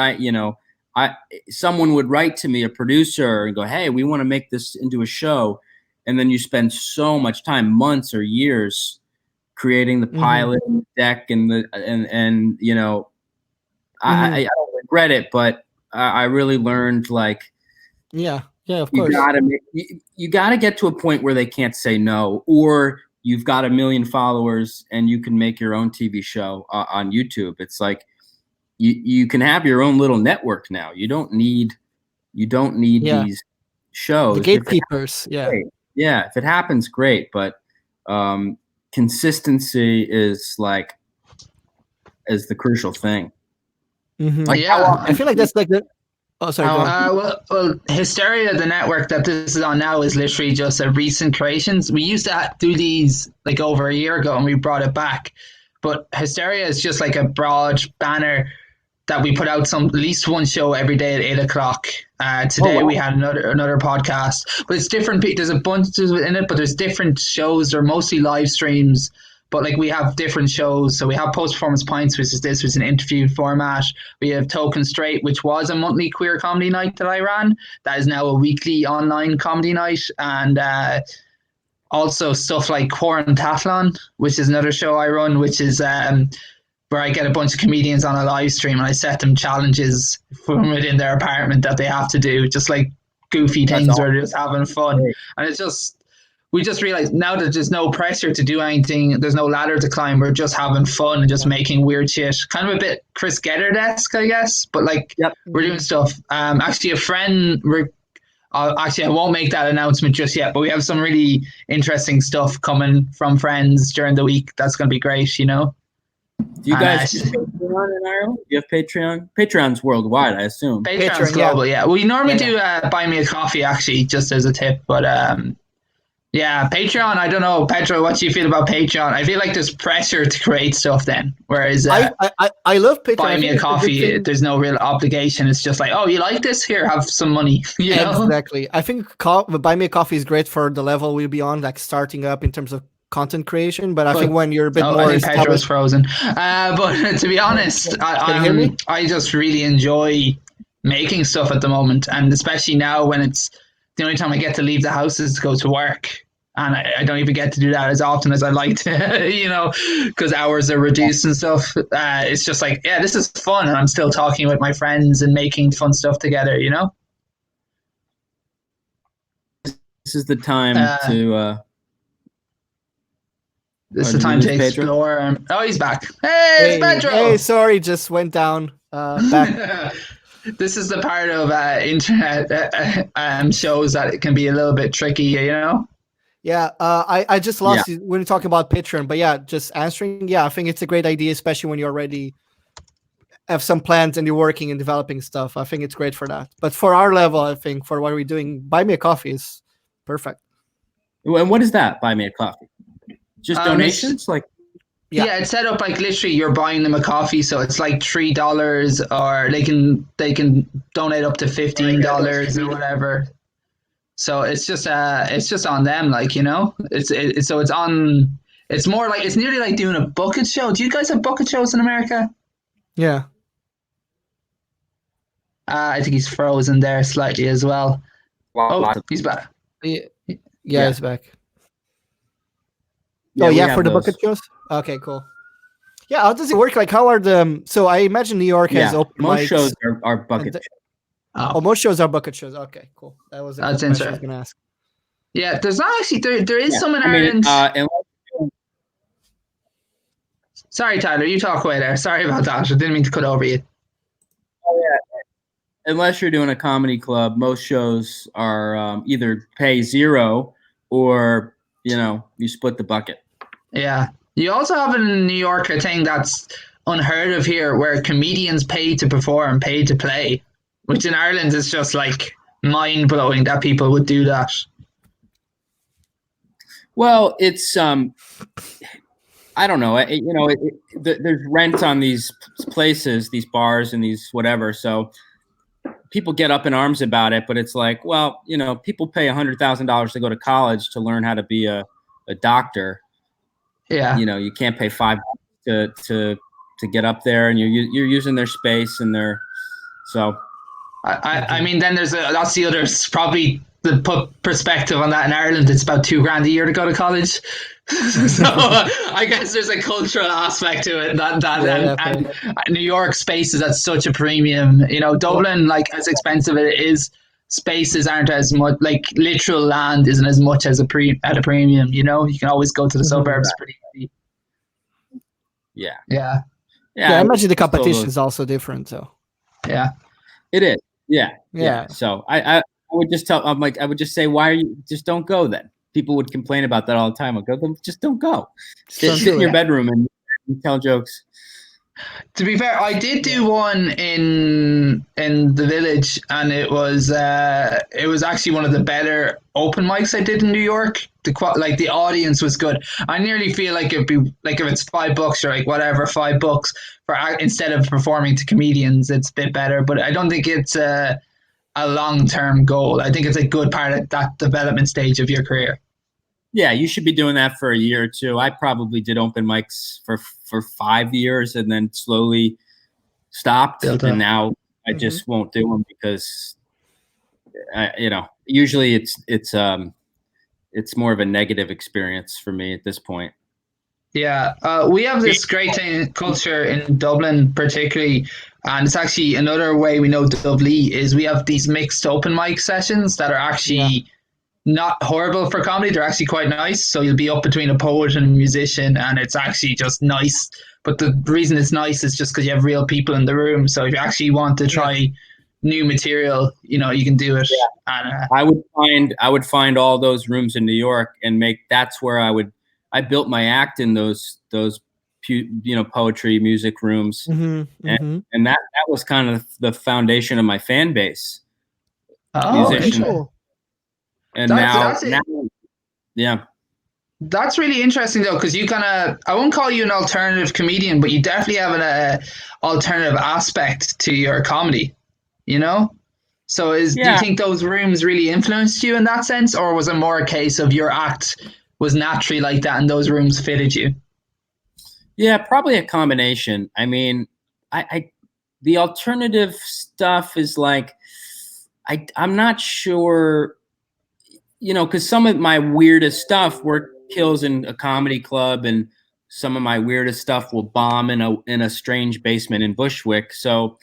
someone would write to me, a producer, and go, "Hey, we want to make this into a show," and then you spend so much time, months or years, creating the pilot and the deck and I don't regret it, but I really learned like, of course, you gotta get to a point where they can't say no, or you've got 1 million followers and you can make your own TV show on YouTube. It's like you can have your own little network now. You don't need these shows. The gatekeepers, if it happens, great, but consistency is the crucial thing. I feel like that's like the. Oh, sorry. Well, Hysteria, the network that this is on now, is literally just a recent creations. We used to do these like over a year ago, and we brought it back. But Hysteria is just like a broad banner that we put out at least one show every day at 8:00. Today we had another podcast, but it's different. There's a bunch in it, but there's different shows. They're mostly live streams. But like we have different shows. So we have Performance Pints, which is an interview format. We have Token Straight, which was a monthly queer comedy night that I ran. That is now a weekly online comedy night. And also stuff like Quarantathlon, which is another show I run, which is where I get a bunch of comedians on a live stream and I set them challenges from within their apartment that they have to do, just like goofy things where they're just having fun. And it's just... We just realized now that there's no pressure to do anything. There's no ladder to climb. We're just having fun and just making weird shit. Kind of a bit Chris Gethard-esque, I guess. But we're doing stuff. Actually, a friend. I won't make that announcement just yet. But we have some really interesting stuff coming from friends during the week. That's going to be great. Do you guys do Patreon in Ireland? Do you have Patreon? Patreon's worldwide, I assume. Patreon's global. Yeah. We normally do buy me a coffee actually, just as a tip. But yeah, Patreon, I don't know. Pedro, what do you feel about Patreon? I feel like there's pressure to create stuff then. Whereas I love Patreon. Buy me a coffee, there's no real obligation. It's just like, oh, you like this? Here, have some money. You know? Exactly. I think Buy Me a Coffee is great for the level we'll be on, like starting up in terms of content creation. But I think when you're a bit more... I think Pedro's frozen. But to be honest, I just really enjoy making stuff at the moment. And especially now when it's... The only time I get to leave the house is to go to work. And I don't even get to do that as often as I'd like to, because hours are reduced and stuff. It's just like, yeah, this is fun. And I'm still talking with my friends and making fun stuff together, This is the time to... This is the time to explore. Oh, he's back. Hey, it's Pedro. Hey, sorry, just went down. Back. This is the part of internet shows that it can be a little bit tricky, Yeah, I just lost you when you're talking about Patreon, but yeah, just answering. Yeah, I think it's a great idea, especially when you already have some plans and you're working and developing stuff. I think it's great for that. But for our level, I think for what we're doing, buy me a coffee is perfect. And what is that? Buy me a coffee? Just donations, like. Yeah, it's set up like literally you're buying them a coffee, so it's like $3, or they can donate up to $15 or whatever. So it's just on them, like, you know, it's more like, it's nearly like doing a bucket show. Do you guys have bucket shows in America? Yeah. I think he's frozen there slightly as well. Wow. Oh, he's back. Yeah, he's back. Yeah, for the bucket shows. Okay, cool. Yeah, how does it work? Like, how are the? So I imagine New York has open most mics. shows are bucket shows. Oh, most shows are bucket shows. Okay, cool. That was a question I was going to ask. Yeah, there's not actually there is some in Ireland. Sorry, Tyler, you talk away there. Sorry about that. I didn't mean to cut over you. Oh yeah. Unless you're doing a comedy club, most shows are either pay zero or you split the bucket. Yeah. You also have in New York a thing that's unheard of here, where comedians pay to perform, pay to play, which in Ireland is just like mind blowing that people would do that. Well, it's I don't know. There's rent on these places, these bars, and these whatever. So people get up in arms about it, but it's like, well, people pay $100,000 to go to college to learn how to be a doctor. Yeah. You can't pay $5 to get up there, and you're using their space and their so. I mean, then that's the other, probably the put perspective on that in Ireland. It's about $2,000 a year to go to college. So I guess there's a cultural aspect to it and New York space is at such a premium. Dublin, like, as expensive as it is, spaces aren't as much, like literal land isn't as much as at a premium. You can always go to the suburbs pretty easy. Yeah. I imagine the competition is also different. So yeah, it is. Yeah. So I would just I would just say, why are you just don't go then? People would complain about that all the time. I go, just don't go. Sit in your bedroom and tell jokes. To be fair, I did do one in the Village, and it was actually one of the better open mics I did in New York. The audience was good. I nearly feel like it'd be like, if it's $5 or like whatever, $5 for instead of performing to comedians, it's a bit better. But I don't think it's a long-term goal. I think it's a good part of that development stage of your career. Yeah, you should be doing that for a year or two. I probably did open mics for 5 years and then slowly stopped. And now I just won't do them because, usually it's more of a negative experience for me at this point. Yeah, we have this great culture in Dublin, particularly, and it's actually another way we know Dubh Lee is we have these mixed open mic sessions that are actually not horrible for comedy. They're actually quite nice. So you'll be up between a poet and a musician, and it's actually just nice. But the reason it's nice is just because you have real people in the room. So if you actually want to try new material, you can do it. Yeah. And, I would find all those rooms in New York and that's where I built my act in those poetry, music rooms. And that was kind of the foundation of my fan base. Musician. Cool. And now, yeah. That's really interesting though, because you I won't call you an alternative comedian, but you definitely have an alternative aspect to your comedy, So do you think those rooms really influenced you in that sense, or was it more a case of your act was naturally like that and those rooms fitted you? Yeah, probably a combination. I mean, the alternative stuff is like, I'm not sure, because some of my weirdest stuff kills in a comedy club, and some of my weirdest stuff will bomb in a strange basement in Bushwick. So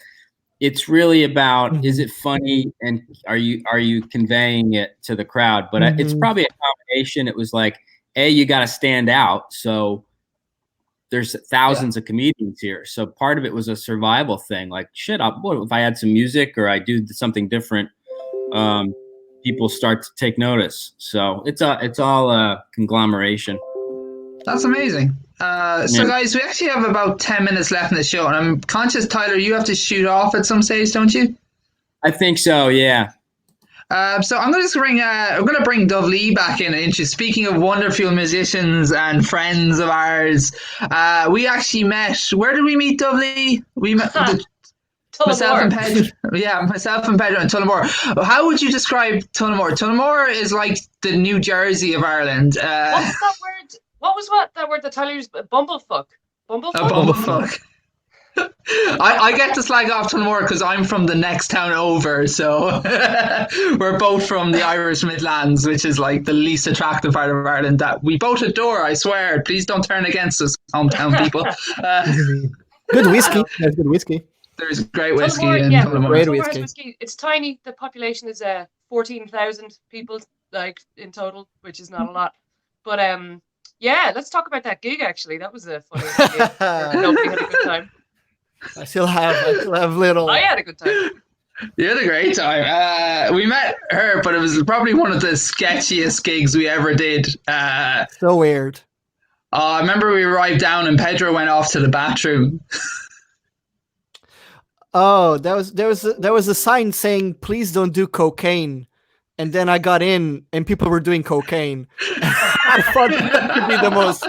it's really about, is it funny, and are you conveying it to the crowd? But it's probably a combination. It was like, you got to stand out. So there's thousands of comedians here. So part of it was a survival thing. Like, shit, what if I had some music or I do something different? people start to take notice. So it's all a conglomeration. That's amazing. So, guys, we actually have about 10 minutes left in the show, and I'm conscious, Tyler, you have to shoot off at some stage, don't you? I think so, yeah. So I'm going to bring Dubh Lee back in. Speaking of wonderful musicians and friends of ours, we actually met. Where did we meet, Dubh Lee? We met myself and Pedro. Yeah, myself and Pedro in Tullamore. How would you describe Tullamore? Tullamore is like the New Jersey of Ireland. What's that word? What was that word that Tyler used? Bumblefuck. Bumblefuck. A bumblefuck. I get to slag off Tullamore because I'm from the next town over, so we're both from the Irish Midlands, which is like the least attractive part of Ireland that we both adore, I swear. Please don't turn against us, hometown people. Good whiskey. There's good whiskey. There's great whiskey in Tullamore. Great whiskey. It's tiny. The population is 14,000 people, like, in total, which is not a lot. But yeah, let's talk about that gig. Actually, that was a funny gig. Nobody had a good time. I still have little. I had a good time. You had a great time. We met her, but it was probably one of the sketchiest gigs we ever did. So weird. I remember we arrived down and Pedro went off to the bathroom. Oh, there was a sign saying, "Please don't do cocaine." And then I got in, and people were doing cocaine. I thought that could be the most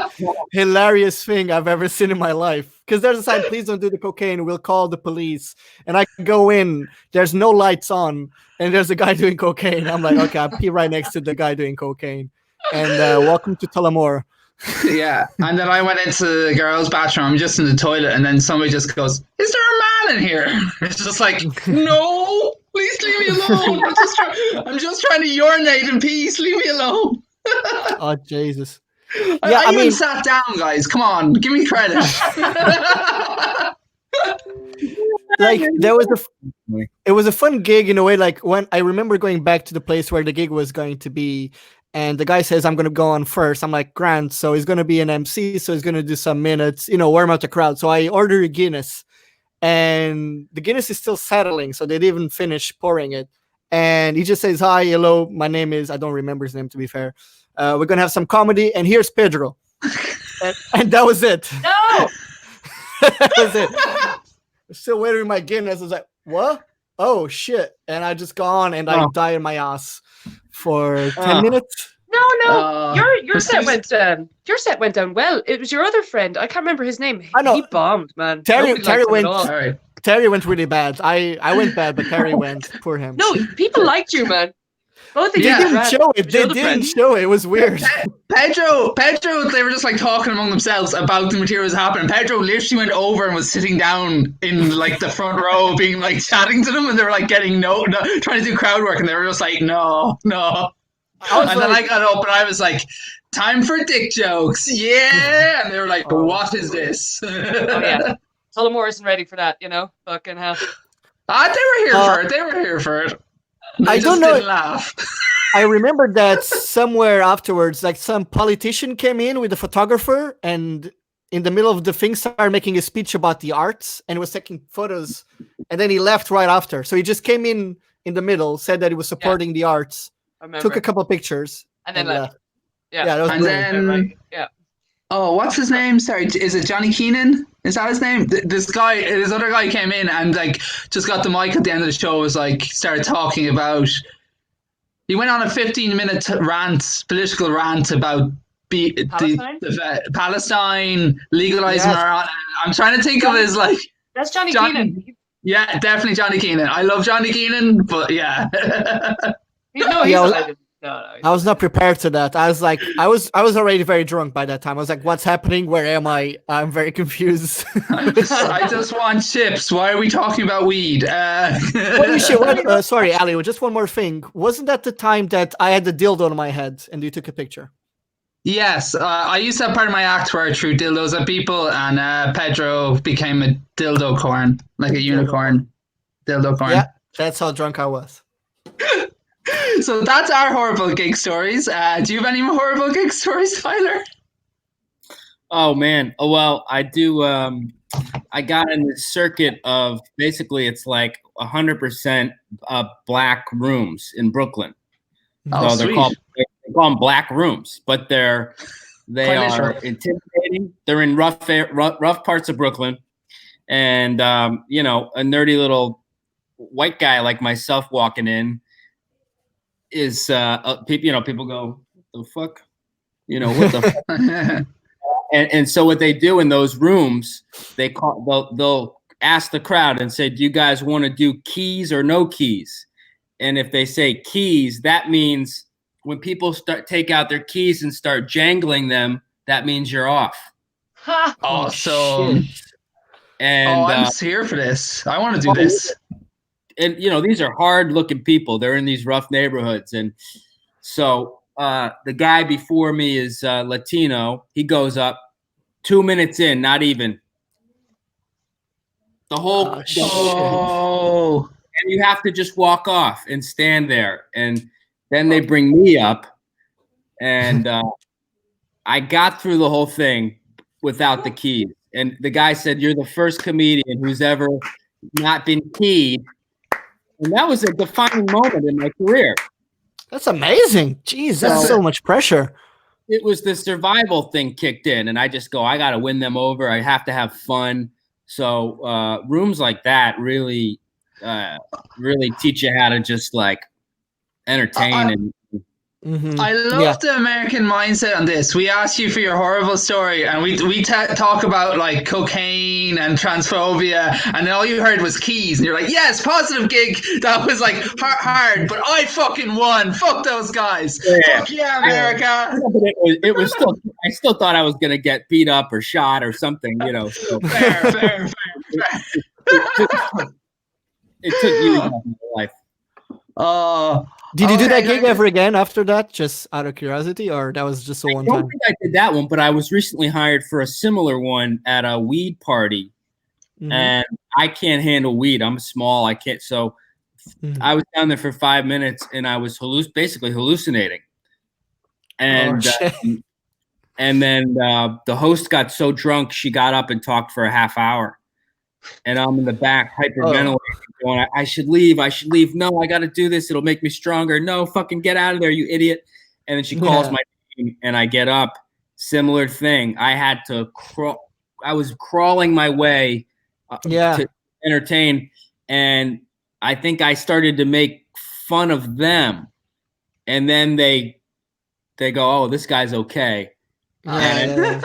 hilarious thing I've ever seen in my life. Because there's a sign, "Please don't do the cocaine. We'll call the police." And I go in, there's no lights on, and there's a guy doing cocaine. I'm like, okay, I'll pee right next to the guy doing cocaine. And welcome to Tullamore. Yeah, and then I went into the girls' bathroom. I'm just in the toilet, and then somebody just goes, "Is there a man in here?" It's just like, no, please leave me alone. I'm just trying to urinate in peace. Leave me alone. Oh, Jesus. I even sat down, guys. Come on, give me credit. Like it was a fun gig in a way. Like when I remember going back to the place where the gig was going to be. And the guy says, "I'm going to go on first." I'm like, "Grant." So he's going to be an MC. So he's going to do some minutes, warm up the crowd. So I order a Guinness and the Guinness is still settling. So they didn't finish pouring it. And he just says, "Hi, hello. My name is," I don't remember his name, to be fair. We're going to have some comedy. And here's Pedro. and that was it. No! That was it. Still waiting my Guinness. I was like, what? Oh, shit. And I just go on and I die in my ass for 10 minutes. No. Your set went down well. It was your other friend. I can't remember his name. I know. He bombed, man. Terry went really bad. I went bad, but Terry went. Poor him. No, people liked you, man. Both of you didn't show it. They didn't show it. It was weird. Pedro, they were just like talking among themselves about the materials happening. Pedro literally went over and was sitting down in like the front row, being like chatting to them, and they were like getting no trying to do crowd work, and they were just like, no. And then I got up and I was like, "Time for dick jokes, yeah!" And they were like, "What is this?" Oh yeah, Tullamore isn't ready for that, Fucking hell. They were here for it. They were here for it. I don't know. Didn't laugh. I remember that somewhere afterwards, like some politician came in with a photographer, and in the middle of the thing started making a speech about the arts, and was taking photos, and then he left right after. So he just came in the middle, said that he was supporting the arts, took a couple of pictures, and then left. Yeah, that was brilliant. Oh, what's his name? Sorry, is it Johnny Keenan? Is that his name? This other guy came in and like just got the mic at the end of the show. Was like started talking about. He went on a 15-minute political rant about Palestine, legalizing marijuana. I'm trying to think of his like. That's Johnny Keenan. Yeah, definitely Johnny Keenan. I love Johnny Keenan, but yeah. I was not prepared to that. I was like, I was already very drunk by that time. I was like, "What's happening? Where am I? I'm very confused." I just want chips. Why are we talking about weed? Sorry, Ali. Just one more thing. Wasn't that the time that I had the dildo on my head and you took a picture? Yes, I used to have part of my act where I threw dildos at people, and Pedro became a dildo corn, like a unicorn dildo corn. Yeah, that's how drunk I was. So that's our horrible gig stories. Do you have any more horrible gig stories, Tyler? Oh, man. Oh, well, I do. I got in this circuit of basically it's like 100% black rooms in Brooklyn. Oh, So sweet. they call them black rooms, but they are intimidating. They're in rough parts of Brooklyn, and you know, a nerdy little white guy like myself walking in is people go, what the fuck, you know, what the fuck? And so what they do in those rooms, they'll ask the crowd and say, do you guys want to do keys or no keys? And if they say keys, that means when people take out their keys and start jangling them, that means you're off. Ha! Awesome. And I'm here for this. I want to do this. And you know, these are hard looking people. They're in these rough neighborhoods. And so the guy before me is Latino. He goes up 2 minutes in, not even. The whole and you have to just walk off and stand there. And then they bring me up, and I got through the whole thing without the keys. And the guy said, you're the first comedian who's ever not been keyed. And that was a defining moment in my career. That's amazing. Jeez, that's so much pressure. It was the survival thing kicked in, and I just go, I got to win them over. I have to have fun. So rooms like that really teach you how to just like entertain. I love the American mindset on this. We asked you for your horrible story, and we talk about like cocaine and transphobia, and then all you heard was keys, and you're like, yes, positive gig. That was like hard, but I fucking won. Fuck those guys. Yeah. Fuck yeah, America. Yeah, but it was still. I still thought I was gonna get beat up or shot or something, you know. So. Fair. It took years of my life. Did you do that gig ever again after that, just out of curiosity, or that was just a one time? I don't think I did that one, but I was recently hired for a similar one at a weed party, and I can't handle weed. I'm small. I can't. So I was down there for 5 minutes, and I was basically hallucinating. And and then the host got so drunk, she got up and talked for a half hour. And I'm in the back hyperventilating, going, I should leave. No, I got to do this. It'll make me stronger. No, fucking get out of there, you idiot. And then she calls my name, and I get up. Similar thing. I had to crawl. I was crawling my way to entertain. And I think I started to make fun of them. And then they go, oh, this guy's okay. Having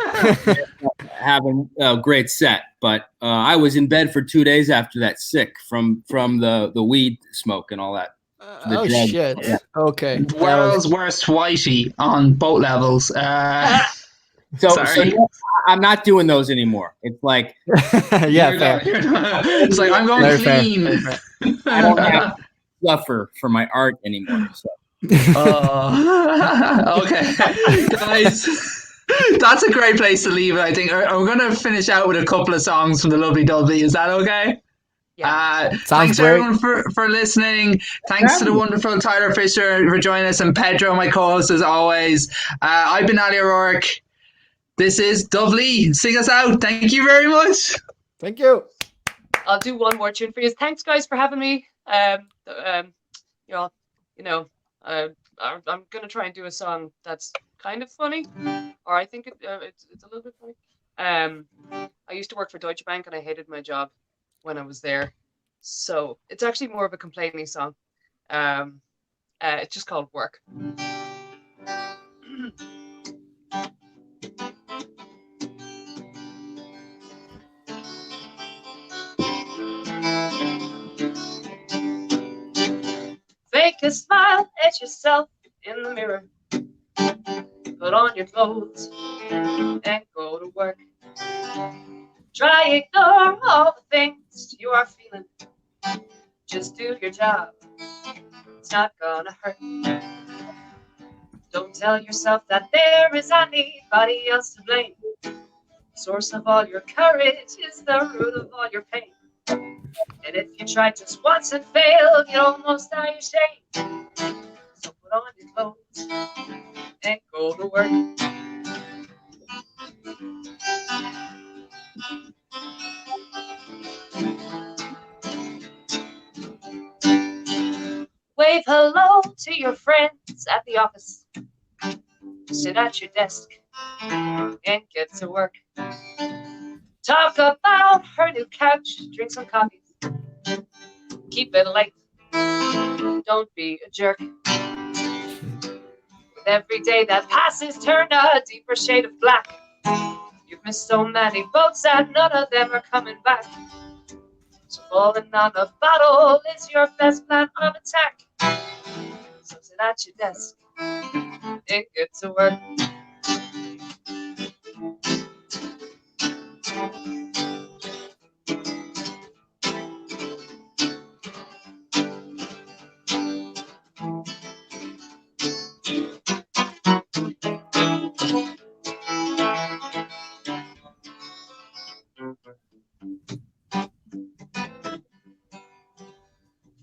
a great set, but I was in bed for 2 days after that, sick from the weed smoke and all that. Shit! Yeah. Okay, world's worst whitey on both levels. So I'm not doing those anymore. It's like fair. It's like I'm going clean. Fair. I don't have to suffer for my art anymore. So. Okay, guys. That's a great place to leave it, I think. We're going to finish out with a couple of songs from the lovely Dubh Lee. Is that okay? Yeah. Thanks everyone for listening. Thanks to the wonderful Tyler Fischer for joining us, and Pedro, my co-host, as always. I've been Ali O'Rourke. This is Dubh Lee. Sing us out. Thank you very much. Thank you. I'll do one more tune for you. Thanks, guys, for having me. I'm going to try and do a song that's kind of funny, or I think it's a little bit funny. I used to work for Deutsche Bank, and I hated my job when I was there, so it's actually more of a complaining song. It's just called Work. Fake a smile at yourself in the mirror. Put on your clothes and go to work. Try ignore all the things you are feeling. Just do your job. It's not gonna hurt. Don't tell yourself that there is anybody else to blame. The source of all your courage is the root of all your pain. And if you try just once and fail, you'll almost die of shame. So put on your clothes and go to work. Wave hello to your friends clothes at the office. Sit at your desk and get to work. Talk about her new couch, drink some coffee. Keep it light, don't be a jerk. With every day that passes, turn a deeper shade of black. You've missed so many boats and none of them are coming back. So falling on the bottle is your best plan of attack. So sit at your desk and get to work.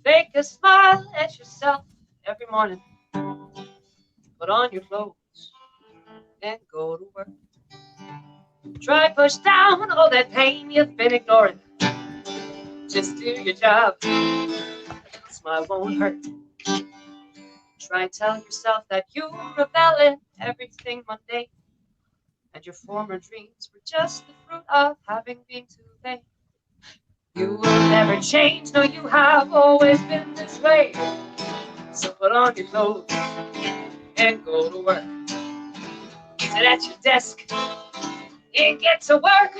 Fake a smile at yourself every morning. Put on your clothes and go to work. Try push down all that pain you've been ignoring. Just do your job. A smile won't hurt. Try tell yourself that you rebel in everything mundane, and your former dreams were just the fruit of having been too late. You will never change, no, you have always been this way. So put on your clothes and go to work. Sit at your desk and get to work.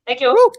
Thank you.